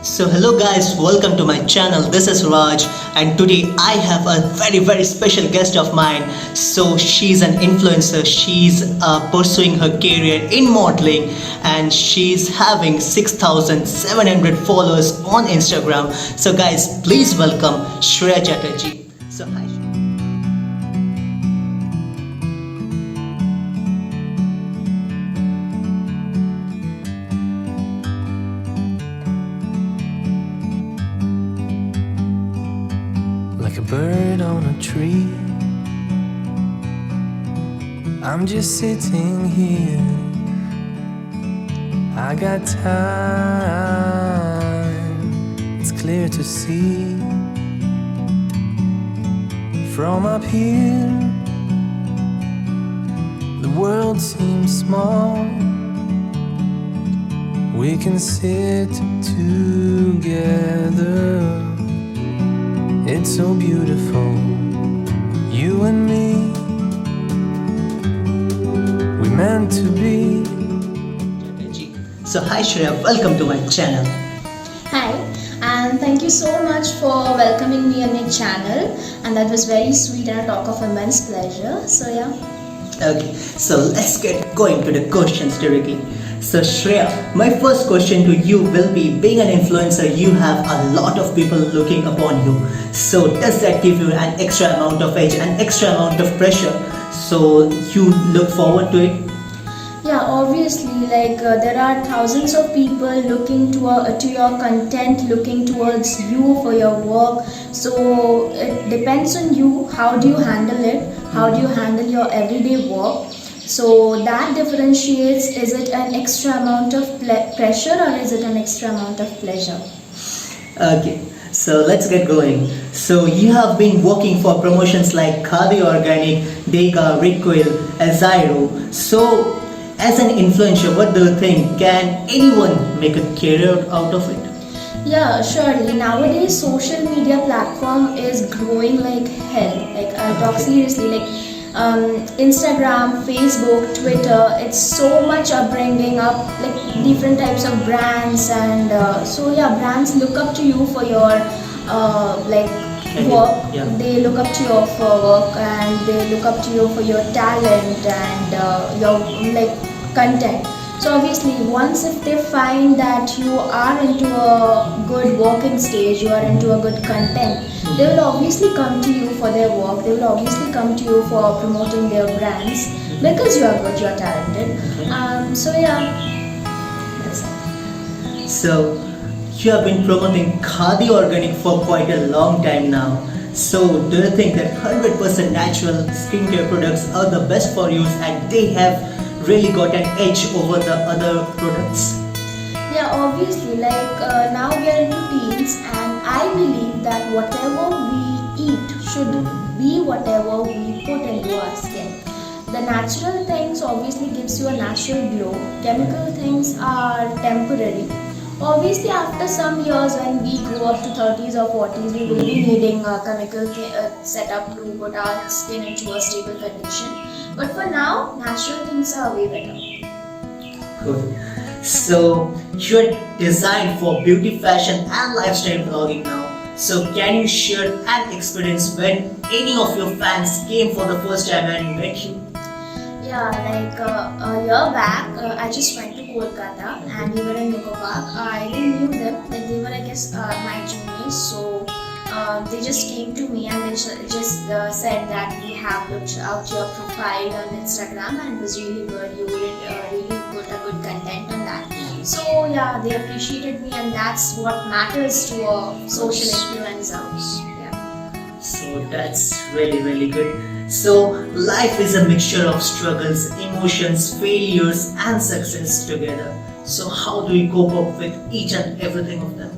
So hello guys, welcome to my channel. This is Raj and today I have a very special guest of mine. So she's an influencer. She's pursuing her career in modeling and she's having 6,700 followers on Instagram. So guys, please welcome Shreya Chatterjee. So hi. Like a bird on a tree, I'm just sitting here. I got time, it's clear to see. From up here, the world seems small. We can sit together. It's so beautiful, you and me, we meant to be. So hi Shreya, welcome to my channel. Hi, and thank you so much for welcoming me on your channel, and that was very sweet and a talk of immense pleasure. So yeah. Okay, so let's get going to the questions directly. So Shreya, my first question to you will be, being an influencer, you have a lot of people looking upon you. So does that give you an extra amount of edge, an extra amount of pressure? So you look forward to it? Yeah, obviously, there are thousands of people looking to your content, looking towards you for your work. So it depends on you. How do you handle it? How do you handle your everyday work? So that differentiates, is it an extra amount of pressure or is it an extra amount of pleasure? Okay, so let's get going. So you have been working for promotions like Khadi Organic, Dega, Recoil, Azairo. So as an influencer, what do you think? Can anyone make a career out of it? Yeah, surely. Nowadays, social media platform is growing like hell. I'll talk seriously. Instagram, Facebook, Twitter, it's so much bringing up different types of brands, and brands look up to you for your work. Yeah. They look up to you for work, and they look up to you for your talent and your content. So obviously, once if they find that you are into a good working stage, you are into a good content, they will obviously come to you for their work. They will obviously come to you for promoting their brands because you are good, you are talented. So yeah, that's it. So you have been promoting Khadi Organic for quite a long time now. So do you think that 100% natural skincare products are the best for you and they have really got an edge over the other products? Yeah, obviously, now we are into teens, and I believe that whatever we eat should be whatever we put into our skin. The natural things obviously gives you a natural glow. Chemical things are temporary. Obviously, after some years when we grow up to 30s or 40s, we will be needing a chemical setup to put our skin into a stable condition. But for now, natural things are way better. Good. So you're designed for beauty, fashion and lifestyle blogging now. So can you share an experience when any of your fans came for the first time and met you? Yeah, a year back, I just went to Kolkata and we were in Nico Park. I didn't know them, they were, I guess, my juniors. So they just came to me and they just said that we have looked out your profile on Instagram and it was really good. You really put a good content on that. So yeah, they appreciated me, and that's what matters to a social influencer. Yeah. So that's really good. So life is a mixture of struggles, emotions, failures and success together. So how do you cope up with each and everything of them?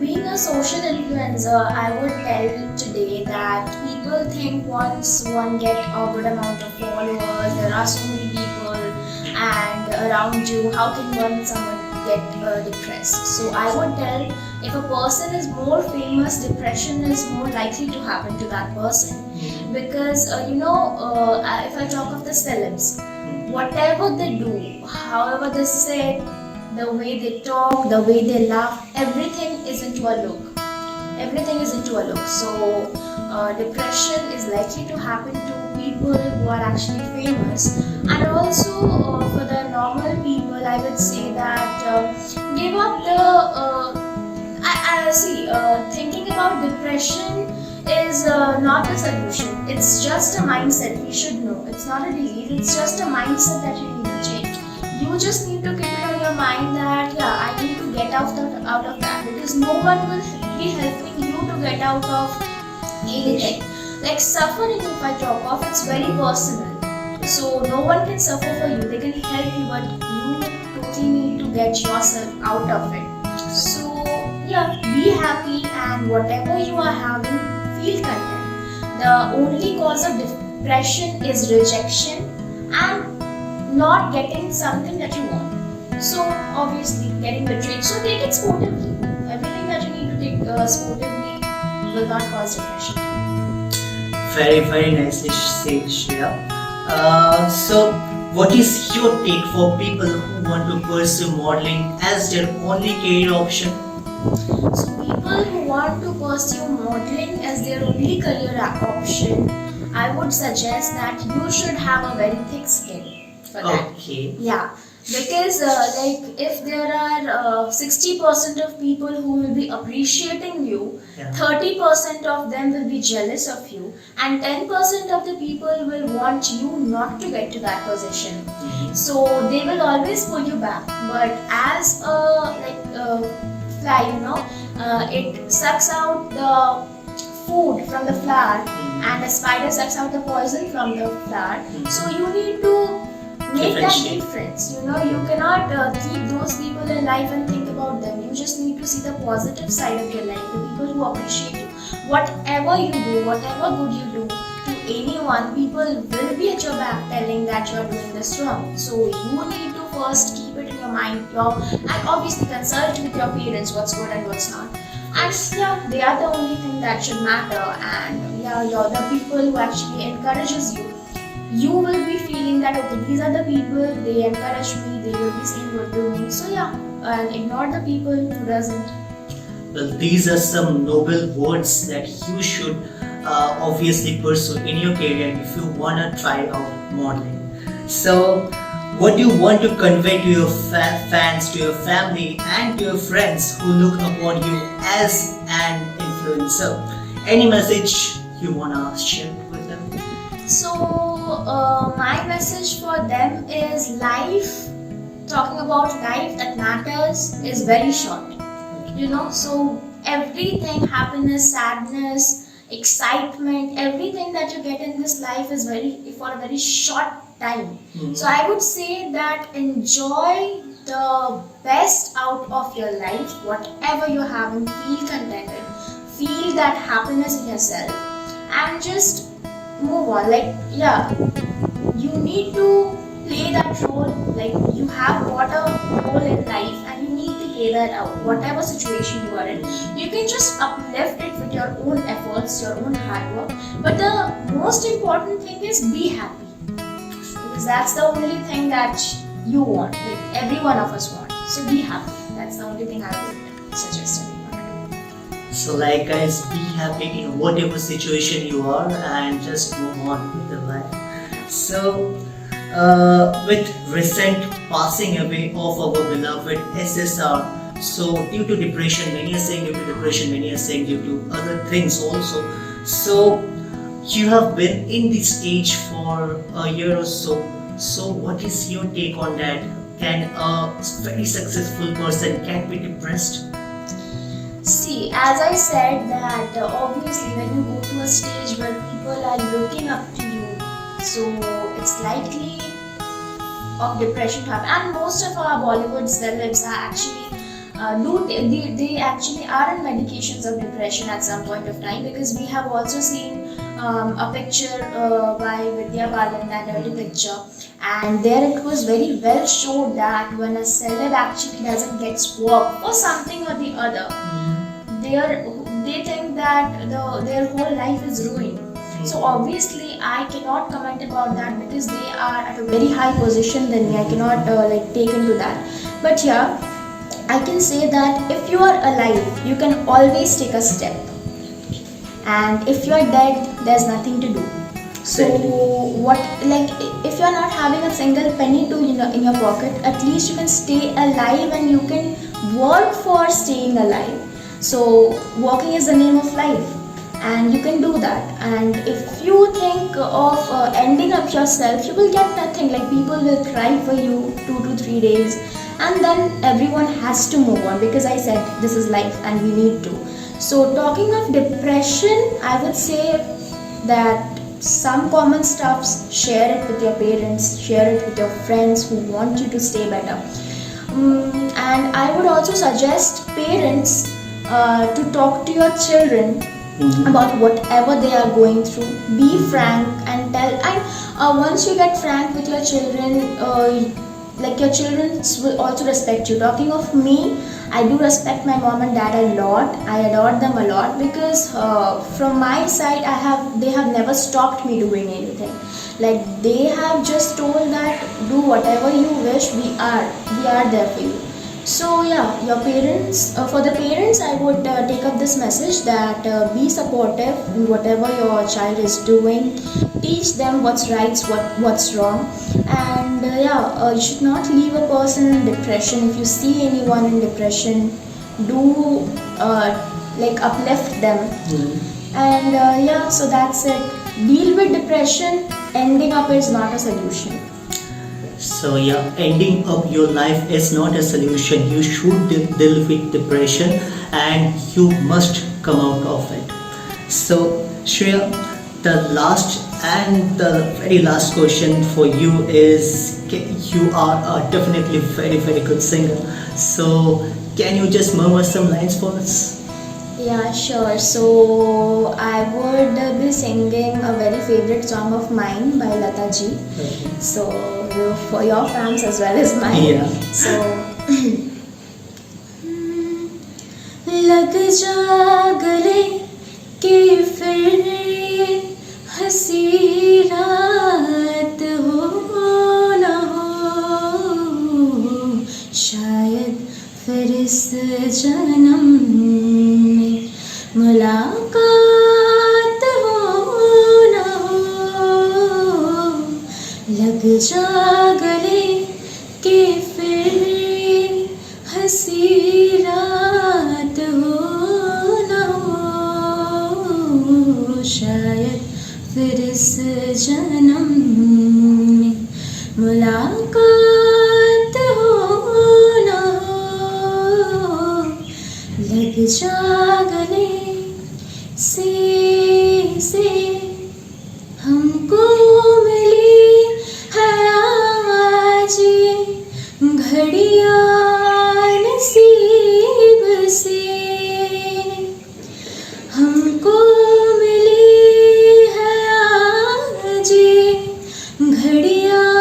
Being a social influencer, I would tell today that people think once one get a good amount of followers, there are so many people and around you, how can someone get depressed? So I would tell, if a person is more famous, depression is more likely to happen to that person. Because if I talk of the celebs, whatever they do, however they say, the way they talk, the way they laugh, everything is into a look. Everything is into a look. So depression is likely to happen to people who are actually famous, and also for the normal people, I would say that give up the. I see. Thinking about depression is not a solution. It's just a mindset. We should know. It's not a disease. It's just a mindset that you need to change. You just need to keep it on your mind that yeah, I need to get out of that, because no one will be helping you to get out of anything. Like suffering, if I talk of, it's very personal. So no one can suffer for you. They can help you, but you totally need to get yourself out of it. So yeah, be happy, and whatever you are having, feel content. The only cause of depression is rejection and not getting something that you want. So obviously getting betrayed. So take it sportively. Everything that you need to take sportively will not cause depression. Very, very nicely said, Shreya. So, what is your take for people who want to pursue modeling as their only career option? So people who want to pursue modeling as their only career option, I would suggest that you should have a very thick skin for that. Okay. Yeah, because like if there are 60% of people who will be appreciating you, Yeah. 30% of them will be jealous of you, and 10% of the people will want you not to get to that position. Mhm. So they will always pull you back. But as a fly, it sucks out the food from the flower, and the spider sucks out the poison from the flower. So you need to make that Differentiate. difference. You cannot keep those people in life and think about them. You just need to see the positive side of your life, the people who appreciate you. Whatever you do, whatever good you do to anyone, people will be at your back telling that you are doing this wrong. So you need to first keep it in your mind, and obviously consult with your parents what's good and what's not. And yeah, they are the only thing that should matter. And yeah, you're the people who actually encourages you. You will be feeling that okay, these are the people, they encourage me, they will be saying good to me. So yeah, and ignore the people who doesn't. Well, these are some noble words that you should obviously pursue in your career if you want to try out modeling. So, what do you want to convey to your fans, to your family, and to your friends who look upon you as an influencer? Any message you want to share with them? So my message for them is life, talking about life that matters, is very short. So everything, happiness, sadness, excitement, everything that you get in this life is for a very short time. So I would say that enjoy the best out of your life, whatever you're having, feel contented, feel that happiness in yourself, and just move on. Like yeah, you need to play that role. Like you have got a role in life and you need to play that out. Whatever situation you are in, you can just uplift it with your own efforts, your own hard work. But the most important thing is be happy, because that's the only thing that you want. Like every one of us want. So be happy. That's the only thing I would suggest everyone to do. So, like, guys, be happy in whatever situation you are and just move on with the life. So, with recent passing away of our beloved SSR, so due to depression, many are saying due to depression, many are saying due to other things also. So, you have been in this stage for a year or so. So, what is your take on that? Can a very successful person can be depressed? See, as I said that obviously when you go to a stage where people are looking up to you, so it's likely of depression to happen. And most of our Bollywood celebs are actually they actually are on medications of depression at some point of time, because we have also seen a picture by Vidya Balan, that early picture, and there it was very well showed that when a celeb actually doesn't get work for something or the other, they think that their whole life is ruined. So obviously I cannot comment about that, because they are at a very high position than me. I cannot take into that. But yeah, I can say that if you are alive, you can always take a step, and if you are dead, there's nothing to do. So Exactly. what, like, if you are not having a single penny to in your pocket, at least you can stay alive and you can work for staying alive. So walking is the name of life, and you can do that. And if you think of ending up yourself, you will get nothing. Like, people will cry for you 2 to 3 days, and then everyone has to move on, because I said this is life and we need to. So talking of depression, I would say that some common stuffs, share it with your parents, share it with your friends who want you to stay better. And I would also suggest parents to talk to your children about whatever they are going through. Be frank and tell. And once you get frank with your children, like, your children will also respect you. Talking of me, I do respect my mom and dad a lot. I adore them a lot, because from my side, they have never stopped me doing anything. Like, they have just told that do whatever you wish. We are there for you. So yeah, your parents, for the parents, I would take up this message that be supportive in whatever your child is doing. Teach them what's right, what's wrong. And you should not leave a person in depression. If you see anyone in depression, do like, uplift them. And so that's it. Deal with depression. Ending up is not a solution. So yeah, ending up your life is not a solution. You should deal with depression, and you must come out of it. So Shreya, the last and the very last question for you is, you are a definitely very good singer. So can you just murmur some lines for us? Yeah, sure. So I would be singing a very favorite song of mine by Lata ji. Okay. So for your fans as well as mine. Yeah. So लग जा गले कि फिर हंसी रात हो ना हो, शायद फिर इस जन्म में मुलाकात हो ना हो, लग जा गले कि फिर हंसी रात हो ना हो, शायद फिर इस जन्म में मुलाकात हो ना हो, लग जा गले से हमको मिली है आज ये घड़ियां नसीब से, हमको मिली है आज ये घड़ियां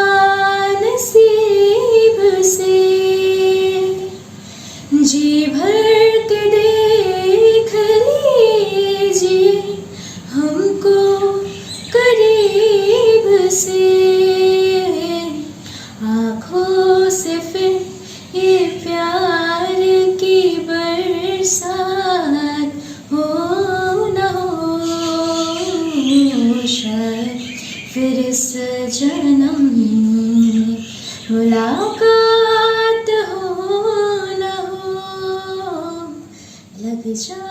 नसीब से, जी भर के देख लीजिए हमको करीब से, आँखों से फिर ये प्यार की बरसात हो ना हो, शायद फिर इस जन्म में मुलाकात हो ना हो, लग जा